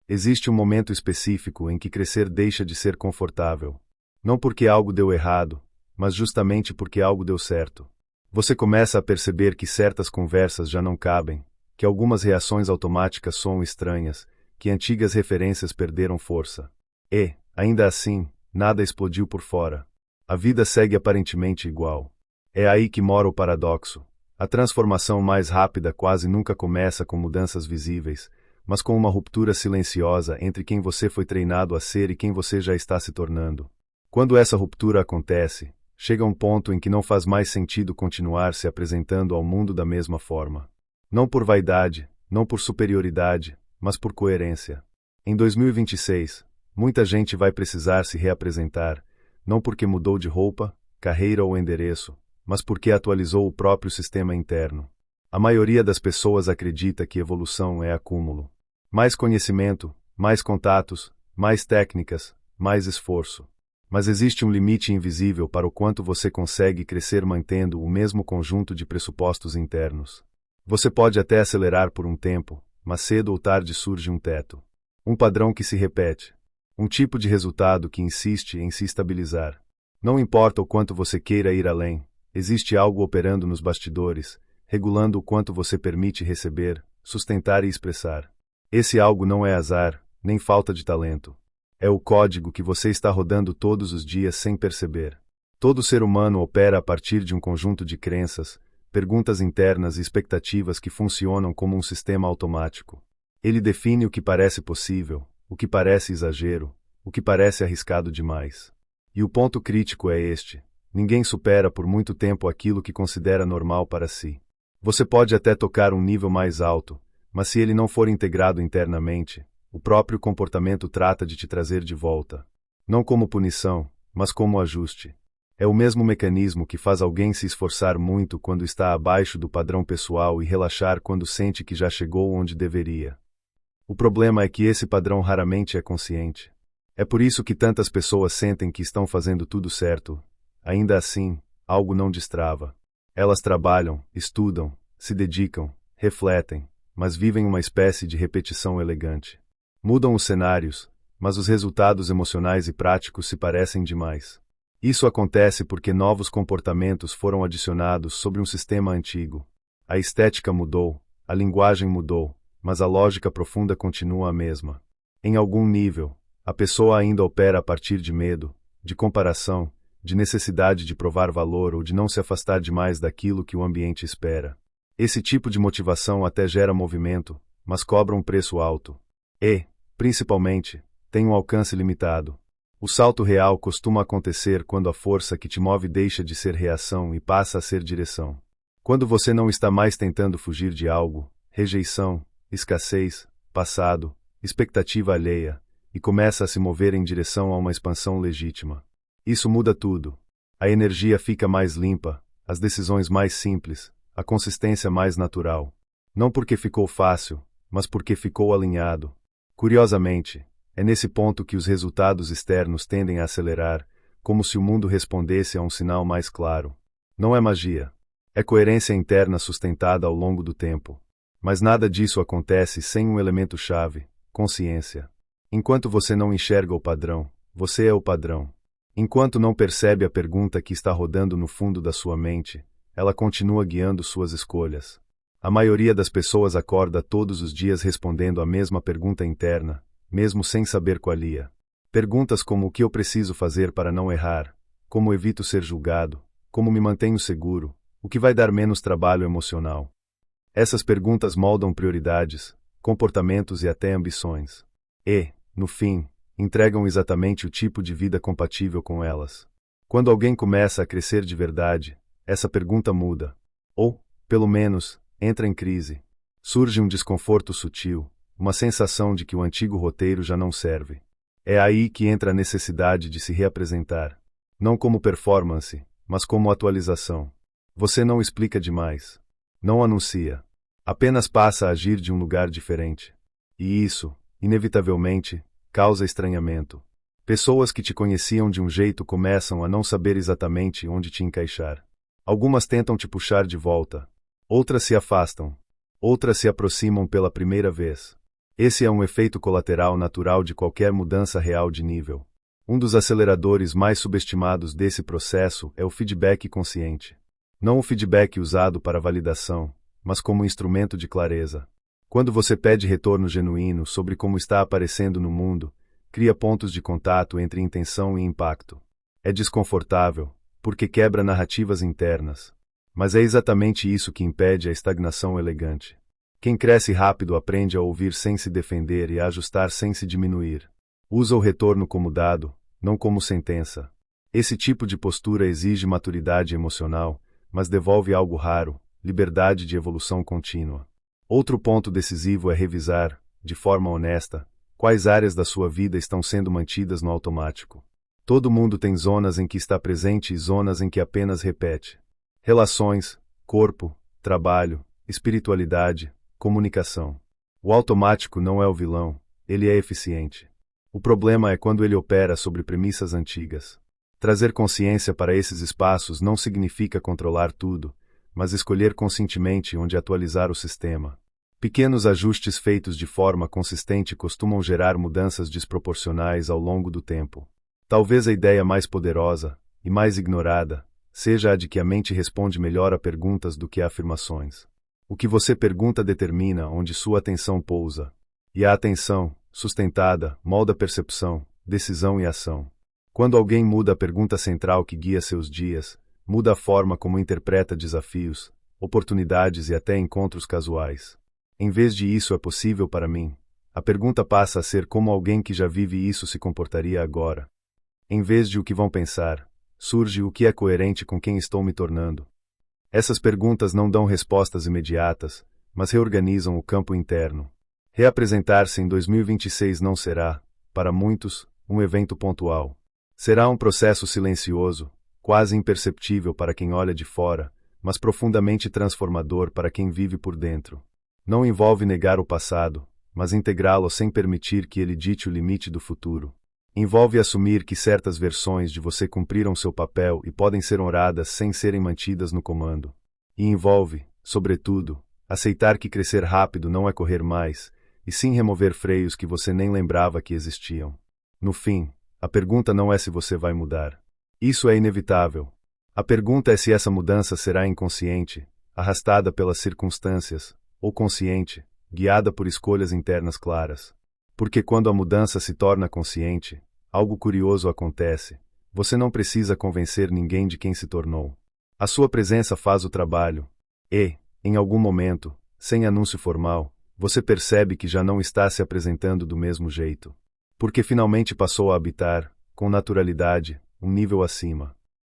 Existe um momento específico em que crescer deixa de ser confortável. Não porque algo deu errado, mas justamente porque algo deu certo. Você começa a perceber que certas conversas já não cabem, que algumas reações automáticas soam estranhas, que antigas referências perderam força. E, ainda assim, nada explodiu por fora. A vida segue aparentemente igual. É aí que mora o paradoxo. A transformação mais rápida quase nunca começa com mudanças visíveis, mas com uma ruptura silenciosa entre quem você foi treinado a ser e quem você já está se tornando. Quando essa ruptura acontece, chega um ponto em que não faz mais sentido continuar se apresentando ao mundo da mesma forma. Não por vaidade, não por superioridade, mas por coerência. Em 2026, muita gente vai precisar se reapresentar, não porque mudou de roupa, carreira ou endereço, mas porque atualizou o próprio sistema interno. A maioria das pessoas acredita que evolução é acúmulo. Mais conhecimento, mais contatos, mais técnicas, mais esforço. Mas existe um limite invisível para o quanto você consegue crescer mantendo o mesmo conjunto de pressupostos internos. Você pode até acelerar por um tempo, mas cedo ou tarde surge um teto. Um padrão que se repete. Um tipo de resultado que insiste em se estabilizar. Não importa o quanto você queira ir além, existe algo operando nos bastidores, regulando o quanto você permite receber, sustentar e expressar. Esse algo não é azar, nem falta de talento. É o código que você está rodando todos os dias sem perceber. Todo ser humano opera a partir de um conjunto de crenças, perguntas internas e expectativas que funcionam como um sistema automático. Ele define o que parece possível, o que parece exagero, o que parece arriscado demais. E o ponto crítico é este: ninguém supera por muito tempo aquilo que considera normal para si. Você pode até tocar um nível mais alto, mas se ele não for integrado internamente, o próprio comportamento trata de te trazer de volta. Não como punição, mas como ajuste. É o mesmo mecanismo que faz alguém se esforçar muito quando está abaixo do padrão pessoal e relaxar quando sente que já chegou onde deveria. O problema é que esse padrão raramente é consciente. É por isso que tantas pessoas sentem que estão fazendo tudo certo. Ainda assim, algo não destrava. Elas trabalham, estudam, se dedicam, refletem, mas vivem uma espécie de repetição elegante. Mudam os cenários, mas os resultados emocionais e práticos se parecem demais. Isso acontece porque novos comportamentos foram adicionados sobre um sistema antigo. A estética mudou, a linguagem mudou, mas a lógica profunda continua a mesma. Em algum nível, a pessoa ainda opera a partir de medo, de comparação, de necessidade de provar valor ou de não se afastar demais daquilo que o ambiente espera. Esse tipo de motivação até gera movimento, mas cobra um preço alto. E, principalmente, tem um alcance limitado. O salto real costuma acontecer quando a força que te move deixa de ser reação e passa a ser direção. Quando você não está mais tentando fugir de algo, rejeição, escassez, passado, expectativa alheia, e começa a se mover em direção a uma expansão legítima. Isso muda tudo. A energia fica mais limpa, as decisões mais simples, a consistência mais natural. Não porque ficou fácil, mas porque ficou alinhado. Curiosamente, é nesse ponto que os resultados externos tendem a acelerar, como se o mundo respondesse a um sinal mais claro. Não é magia. É coerência interna sustentada ao longo do tempo. Mas nada disso acontece sem um elemento-chave: consciência. Enquanto você não enxerga o padrão, você é o padrão. Enquanto não percebe a pergunta que está rodando no fundo da sua mente, ela continua guiando suas escolhas. A maioria das pessoas acorda todos os dias respondendo a mesma pergunta interna, mesmo sem saber qualia. Perguntas como: o que eu preciso fazer para não errar? Como evito ser julgado? Como me mantenho seguro? O que vai dar menos trabalho emocional? Essas perguntas moldam prioridades, comportamentos e até ambições. E, no fim, entregam exatamente o tipo de vida compatível com elas. Quando alguém começa a crescer de verdade, essa pergunta muda. Ou, pelo menos, entra em crise. Surge um desconforto sutil, uma sensação de que o antigo roteiro já não serve. É aí que entra a necessidade de se reapresentar. Não como performance, mas como atualização. Você não explica demais. Não anuncia. Apenas passa a agir de um lugar diferente. E isso, inevitavelmente, causa estranhamento. Pessoas que te conheciam de um jeito começam a não saber exatamente onde te encaixar. Algumas tentam te puxar de volta. Outras se afastam. Outras se aproximam pela primeira vez. Esse é um efeito colateral natural de qualquer mudança real de nível. Um dos aceleradores mais subestimados desse processo é o feedback consciente. Não o feedback usado para validação, mas como instrumento de clareza. Quando você pede retorno genuíno sobre como está aparecendo no mundo, cria pontos de contato entre intenção e impacto. É desconfortável, porque quebra narrativas internas. Mas é exatamente isso que impede a estagnação elegante. Quem cresce rápido aprende a ouvir sem se defender e a ajustar sem se diminuir. Usa o retorno como dado, não como sentença. Esse tipo de postura exige maturidade emocional, mas devolve algo raro, liberdade de evolução contínua. Outro ponto decisivo é revisar, de forma honesta, quais áreas da sua vida estão sendo mantidas no automático. Todo mundo tem zonas em que está presente e zonas em que apenas repete. Relações, corpo, trabalho, espiritualidade, comunicação. O automático não é o vilão, ele é eficiente. O problema é quando ele opera sobre premissas antigas. Trazer consciência para esses espaços não significa controlar tudo, mas escolher conscientemente onde atualizar o sistema. Pequenos ajustes feitos de forma consistente costumam gerar mudanças desproporcionais ao longo do tempo. Talvez a ideia mais poderosa, e mais ignorada, seja a de que a mente responde melhor a perguntas do que a afirmações. O que você pergunta determina onde sua atenção pousa. E a atenção, sustentada, molda percepção, decisão e ação. Quando alguém muda a pergunta central que guia seus dias, muda a forma como interpreta desafios, oportunidades e até encontros casuais. Em vez de "isso é possível para mim", a pergunta passa a ser como alguém que já vive isso se comportaria agora. Em vez de "o que vão pensar", surge "o que é coerente com quem estou me tornando". Essas perguntas não dão respostas imediatas, mas reorganizam o campo interno. Reapresentar-se em 2026 não será, para muitos, um evento pontual. Será um processo silencioso, quase imperceptível para quem olha de fora, mas profundamente transformador para quem vive por dentro. Não envolve negar o passado, mas integrá-lo sem permitir que ele dite o limite do futuro. Envolve assumir que certas versões de você cumpriram seu papel e podem ser honradas sem serem mantidas no comando. E envolve, sobretudo, aceitar que crescer rápido não é correr mais, e sim remover freios que você nem lembrava que existiam. No fim, a pergunta não é se você vai mudar. Isso é inevitável. A pergunta é se essa mudança será inconsciente, arrastada pelas circunstâncias, ou consciente, guiada por escolhas internas claras. Porque quando a mudança se torna consciente, algo curioso acontece. Você não precisa convencer ninguém de quem se tornou. A sua presença faz o trabalho. E, em algum momento, sem anúncio formal, você percebe que já não está se apresentando do mesmo jeito. Porque finalmente passou a habitar, com naturalidade, um nível acima.